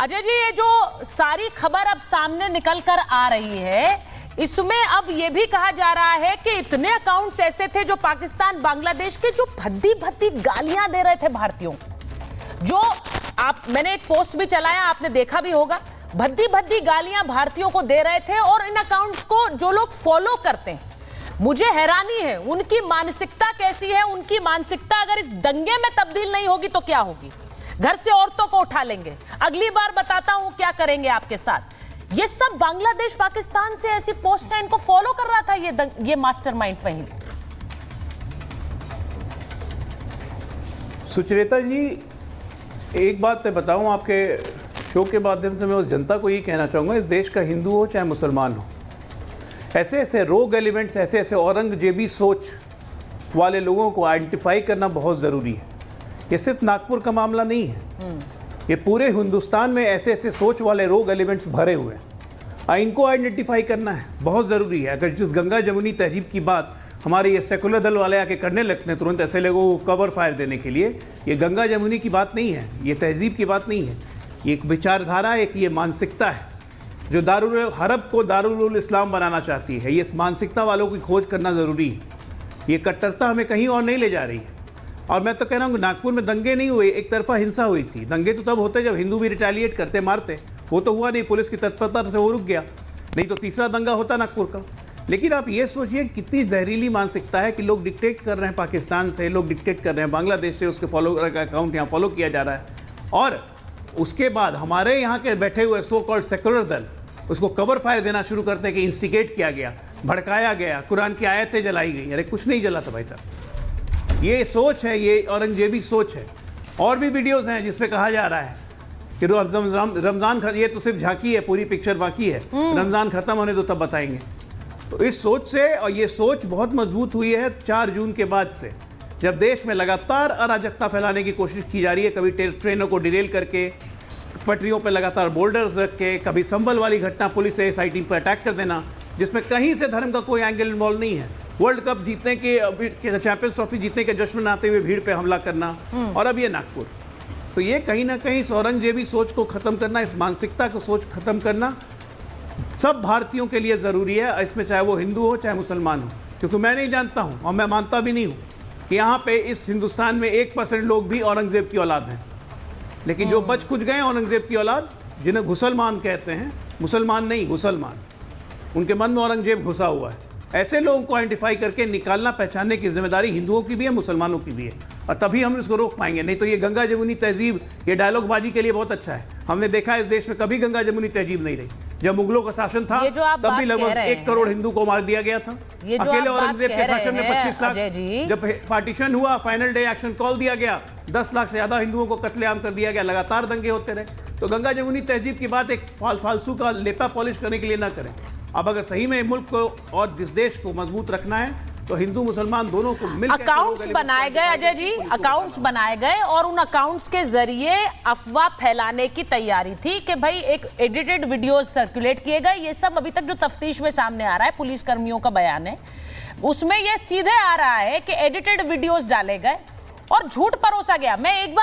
अजय जी, ये जो सारी खबर अब सामने निकल कर आ रही है, इसमें अब ये भी कहा जा रहा है कि इतने अकाउंट्स ऐसे थे जो पाकिस्तान बांग्लादेश के जो भद्दी भद्दी गालियां दे रहे थे भारतीयों, जो मैंने एक पोस्ट भी चलाया, आपने देखा भी होगा, भद्दी भद्दी गालियां भारतीयों को दे रहे थे। और इन अकाउंट्स को जो लोग फॉलो करते हैं, मुझे हैरानी है उनकी मानसिकता कैसी है। उनकी मानसिकता अगर इस दंगे में तब्दील नहीं होगी तो क्या होगी? घर से औरतों को उठा लेंगे, अगली बार बताता हूं क्या करेंगे आपके साथ। ये सब बांग्लादेश पाकिस्तान से ऐसी पोस्ट से इनको फॉलो कर रहा था ये मास्टरमाइंड फहीम। सुचेता जी, एक बात मैं बताऊं, आपके शो के माध्यम से मैं उस जनता को ये कहना चाहूँगा, इस देश का हिंदू हो चाहे मुसलमान हो, ऐसे ऐसे रोग एलिमेंट्स, ऐसे ऐसे औरंगजेबी सोच वाले लोगों को आइडेंटिफाई करना बहुत ज़रूरी है। ये सिर्फ नागपुर का मामला नहीं है, ये पूरे हिंदुस्तान में ऐसे ऐसे सोच वाले रोग एलिमेंट्स भरे हुए हैं। इनको आइडेंटिफाई करना है, बहुत ज़रूरी है। अगर जिस गंगा जमुनी तहजीब की बात हमारे ये सेकुलर दल वाले आके करने लगते हैं तुरंत ऐसे लोगों को कवर फायर देने के लिए, ये गंगा जमुनी की बात नहीं है, ये तहजीब की बात नहीं है, ये एक विचारधारा, एक ये मानसिकता है जो दारुल हरब को दारुल इस्लाम बनाना चाहती है। ये मानसिकता वालों की खोज करना ज़रूरी है। ये कट्टरता हमें कहीं और नहीं ले जा रही है। और मैं तो कह रहा हूँ नागपुर में दंगे नहीं हुए, एक तरफा हिंसा हुई थी। दंगे तो तब होते जब हिंदू भी रिटेलिएट करते, मारते। वो तो हुआ नहीं, पुलिस की तत्परता से वो रुक गया, नहीं तो तीसरा दंगा होता नागपुर का। लेकिन आप ये सोचिए कितनी जहरीली मानसिकता है कि लोग डिक्टेट कर रहे हैं पाकिस्तान से, लोग डिक्टेट कर रहे हैं बांग्लादेश से, उसके फॉलोअर का अकाउंट यहाँ फॉलो किया जा रहा है। और उसके बाद हमारे यहाँ के बैठे हुए सो कॉल्ड सेकुलर दल उसको कवर फायर देना शुरू करते हैं कि इंस्टिगेट किया गया, भड़काया गया, कुरान की आयतें जलाई गई। अरे कुछ नहीं जला था भाई साहब। ये सोच है, ये औरंगजेबी सोच है। और भी वीडियोस हैं जिसपे कहा जा रहा है कि रमज़ान, ये तो सिर्फ झांकी है, पूरी पिक्चर बाकी है, रमज़ान ख़त्म होने दो तब बताएंगे। तो इस सोच से, और ये सोच बहुत मजबूत हुई है 4 जून के बाद से, जब देश में लगातार अराजकता फैलाने की कोशिश की जा रही है। कभी ट्रेनों को डिरेल करके, पटरियों पर लगातार बोल्डर्स रख के, कभी संभल वाली घटना, पुलिस से एसआईटी पर अटैक कर देना, जिसमें कहीं से धर्म का कोई एंगल इन्वॉल्व नहीं है। वर्ल्ड कप जीतने के, चैंपियंस ट्रॉफी जीतने के जश्न मनाते हुए भीड़ पे हमला करना, और अब ये नागपुर। तो ये कहीं ना कहीं इस औरंगजेबी सोच को ख़त्म करना, इस मानसिकता को सोच ख़त्म करना सब भारतीयों के लिए ज़रूरी है, इसमें चाहे वो हिंदू हो चाहे मुसलमान हो। क्योंकि मैं नहीं जानता हूँ और मैं मानता भी नहीं हूँ कि यहाँ पे इस हिंदुस्तान में 1% लोग भी औरंगजेब की औलाद हैं। लेकिन जो बच खुच गए औरंगजेब की औलाद, जिन्हें घुसलमान कहते हैं, मुसलमान नहीं घुसलमान, उनके मन में औरंगजेब घुसा हुआ है, ऐसे लोगों को आइडेंटिफाई करके निकालना, पहचानने की जिम्मेदारी हिंदुओं की भी है, मुसलमानों की भी है। और तभी हम इसको रोक पाएंगे। नहीं तो ये गंगा जमुनी तहजीब, ये डायलॉग बाजी के लिए बहुत अच्छा है। हमने देखा इस देश में कभी गंगा जमुनी तहजीब नहीं रही। जब मुगलों का शासन था तब भी लगभग 1 करोड़ हिंदू को मार दिया गया था। अकेले औरंगजेब के शासन में 25 लाख, जब पार्टीशन हुआ, फाइनल डे एक्शन कॉल दिया गया, 10 लाख से ज्यादा हिंदुओं को कत्लेआम कर दिया गया, लगातार दंगे होते रहे। तो गंगा जमुनी तहजीब की बात एक फालतू का लेपा पॉलिश करने के लिए ना करें। अब अगर सही में मुल्क को और इस देश को मजबूत रखना है तो हिंदू मुसलमान दोनों को मिलकर अकाउंट्स बनाए गए। अजय जी, अकाउंट्स बनाए गए और उन अकाउंट्स के जरिए अफवाह फैलाने की तैयारी थी कि भाई एक एडिटेड वीडियोस सर्कुलेट किए गए। ये सब अभी तक जो तफ्तीश में सामने आ रहा है, पुलिस कर्मियों का बयान है, उसमें ये सीधे आ रहा है कि एडिटेड वीडियोस डाले गए और झूठ परोसा गया। मैं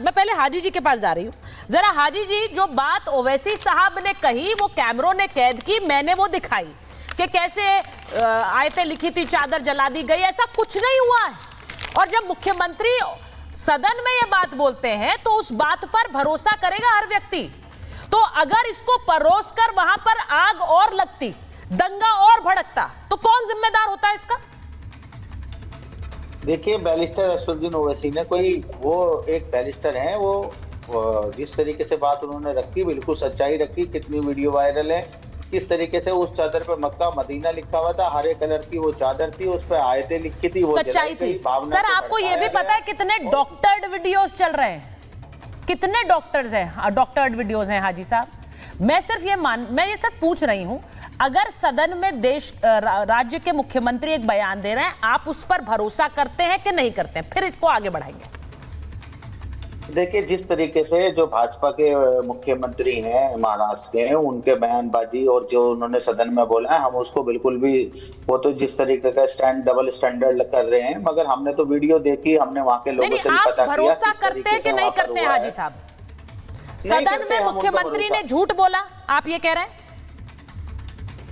पहले हाजी जी के पास जा रही हूँ। जरा हाजी जी, जो बात ओवैसी साहब ने कही, वो कैमरों ने कैद की, मैंने वो दिखाई कि कैसे आयतें लिखी थी, चादर जला दी गई, ऐसा कुछ नहीं हुआ है। और जब मुख्यमंत्री सदन में ये बात बोलते हैं तो उस बात पर भरोसा करेगा हर व्यक्ति। तो अगर इसको परोस कर वहां पर आग और लगती, दंगा और भड़कता, तो कौन जिम्मेदार होता है इसका? देखिए, बैरिस्टर असदुद्दीन ओवैसी ने वो एक बैरिस्टर हैं, वो जिस तरीके से बात उन्होंने रखी, बिल्कुल सच्चाई रखी। कितनी वीडियो वायरल है, किस तरीके से उस चादर पे मक्का मदीना लिखा हुआ था, हरे कलर की वो चादर थी, उस पे आयतें लिखी थी, वो सच्चाई थी। सर, आपको ये भी पता है कितने डॉक्टर्ड वीडियोस चल रहे हैं? कितने डॉक्टर्ड वीडियोस हैं हाजी साहब? मैं ये सिर्फ पूछ रही हूं, अगर सदन में राज्य के मुख्यमंत्री एक बयान दे रहे हैं, आप उस पर भरोसा करते हैं कि नहीं करते हैं? फिर इसको आगे बढ़ाएंगे। देखिए, जिस तरीके से जो भाजपा के मुख्यमंत्री हैं महाराष्ट्र के, उनके बयानबाजी और जो उन्होंने सदन में बोला है, हम उसको बिल्कुल भी, वो तो जिस तरीके का डबल स्टैंडर्ड कर रहे हैं। मगर हमने तो वीडियो देखी, हमने वहां के लोगों से भी पता किया। भरोसा करते हैं कि नहीं करते हैं हाजी साहब? सदन करते में हम उनका मुख्यमंत्री भरोसा। ने झूठ बोला, आप ये कह रहे हैं?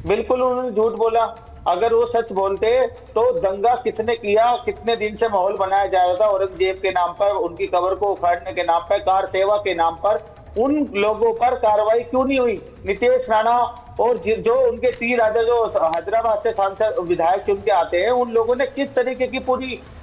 बिल्कुल उन्होंने झूठ बोला। अगर वो सच बोलते तो दंगा किसने किया, कितने दिन से माहौल बनाया जा रहा था औरंगजेब के नाम पर, उनकी कब्र को उखाड़ने के नाम पर, कार सेवा के नाम पर, उन लोगों पर कार्रवाई क्यों नहीं हुई? नितेश राणा और जो उनके टी राजा जो हैदराबाद से सांसद विधायक चुन के आते हैं, उन लोगों ने किस तरीके की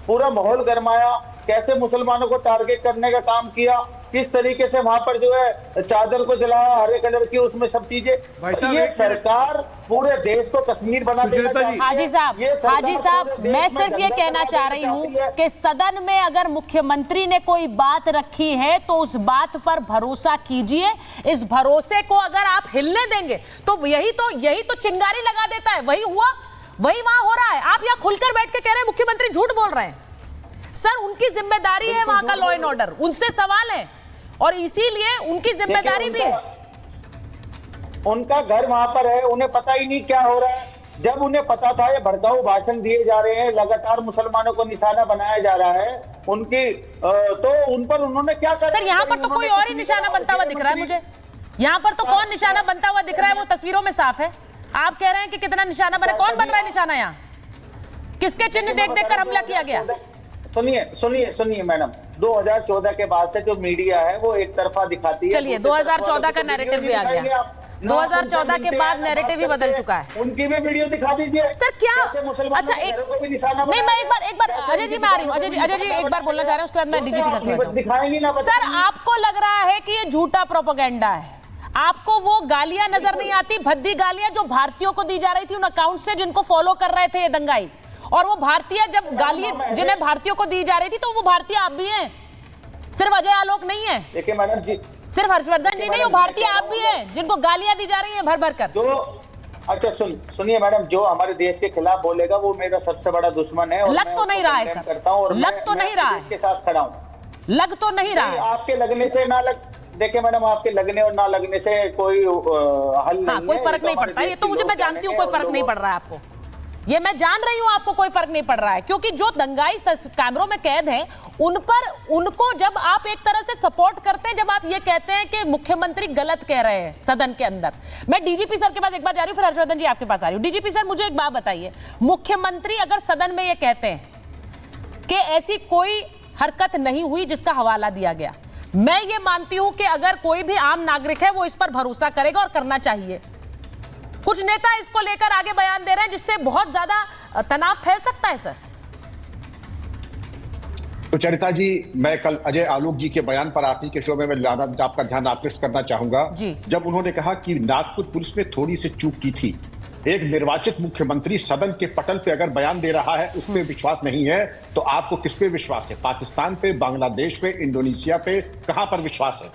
पूरा माहौल गरमाया, कैसे मुसलमानों को टारगेट करने का काम किया, किस तरीके से वहां पर जो है चादर को जलाया हरे कलर की, उसमें सब चीजें। भाई तो साहब, ये एक सरकार पूरे देश को कश्मीर बना देना सुचेता जी। चाहती है। हाजी साहब, ये सरकार हाजी साहब, पूरे देश मैं में सिर्फ ये दंगा कहना फैला चाह देना रही हूँ चाहती है। कि सदन में अगर मुख्यमंत्री ने कोई बात रखी है तो उस बात पर भरोसा कीजिए। इस भरोसे को अगर आप हिलने देंगे तो यही तो चिंगारी लगा देता है। वही हुआ, वही वहां हो रहा है। आप यहाँ खुलकर बैठ के कह रहे हैं मुख्यमंत्री झूठ बोल रहे हैं। सर, उनकी जिम्मेदारी है वहां का लॉ एंड ऑर्डर, उनसे सवाल है और इसीलिए उनकी जिम्मेदारी भी है। उनका घर वहां पर है, उन्हें पता ही नहीं क्या हो रहा है। जब उन्हें पता था ये भड़काऊ भाषण दिए जा रहे हैं, लगातार मुसलमानों को निशाना बनाया जा रहा है उनकी, तो उन पर उन्होंने क्या करा? सर, यहाँ पर तो कोई और ही निशाना बनता हुआ दिख रहा है मुझे। यहाँ पर तो कौन निशाना बनता हुआ दिख रहा है वो तस्वीरों में साफ है। आप कह रहे हैं कि कितना निशाना बना, कौन बन रहा है निशाना? यहाँ किसके चिन्ह देख देख कर हमला किया गया? सुनिए मैडम, 2014 के बाद से जो मीडिया है वो एक तरफा दिखाती है। चलिए, 2014 का नैरेटिव भी आ गया। 2014 के बाद नैरेटिव ही बदल चुका है। उनकी भी वीडियो दिखा दीजिए। सर क्या, अच्छा नहीं, मैं एक बार अजय जी, मैं आ रही हूँ। अजय जी एक बार बोलना चाह रहे हैं, उसके बाद मैं डीजीपी सर को दिखाएंगी ना। सर, आपको लग रहा है कि ये झूठा प्रोपेगेंडा है? आपको वो गालियां नजर नहीं आती, भद्दी गालियां जो भारतीयों को दी जा रही थी उन अकाउंट से जिनको फॉलो कर रहे थे ये दंगाई? और वो भारतीय जब गालियां जिन्हें भारतीयों को दी जा रही थी तो वो भारतीय आप भी हैं, सिर्फ अजय आलोक नहीं है। देखिए मैडम जी, सिर्फ हर्षवर्धन जी नहीं, वो भारतीय आप भी हैं जिनको गालियां दी जा रही हैं भर भर कर। जो अच्छा सुनिए मैडम, जो हमारे देश के खिलाफ बोलेगा वो मेरा सबसे बड़ा दुश्मन है। लग तो नहीं रहा है सर, करता हूं और लग तो नहीं रहा है, इसके साथ खड़ा हूं। लग तो नहीं रहा है। आपके लगने से ना लग, देखिए मैडम, आपके लगने और ना लगने से कोई हल नहीं है। कोई फर्क नहीं पड़ता, ये तो मुझे, मैं जानती हूँ कोई फर्क नहीं पड़ रहा है आपको, ये मैं जान रही हूं आपको कोई फर्क नहीं पड़ रहा है, क्योंकि जो दंगाई कैमरों में कैद हैं उनको जब आप एक तरह से सपोर्ट करते हैं, जब आप ये कहते हैं कि मुख्यमंत्री गलत कह रहे हैं सदन के अंदर। मैं डीजीपी सर के पास एक बार जा रही हूं, फिर हर्षवर्धन जी आपके पास आ रही हूं। डीजीपी सर, मुझे एक बात बताइए, मुख्यमंत्री अगर सदन में ये कहते हैं कि ऐसी कोई हरकत नहीं हुई जिसका हवाला दिया गया, मैं ये मानती हूं कि अगर कोई भी आम नागरिक है वो इस पर भरोसा करेगा और करना चाहिए। कुछ नेता इसको लेकर आगे बयान दे रहे हैं जिससे बहुत ज्यादा तनाव फैल सकता है सर। तो चरिता जी, मैं कल अजय आलोक जी के बयान पर आरती के शो में आपका ध्यान आकृष्ट करना चाहूंगा जी। जब उन्होंने कहा कि नागपुर पुलिस में थोड़ी सी चूक की थी। एक निर्वाचित मुख्यमंत्री सदन के पटल पे अगर बयान दे रहा है, उस पर विश्वास नहीं है तो आपको किस पे विश्वास है? पाकिस्तान पे, बांग्लादेश पे, इंडोनेशिया पे, कहां पर विश्वास है?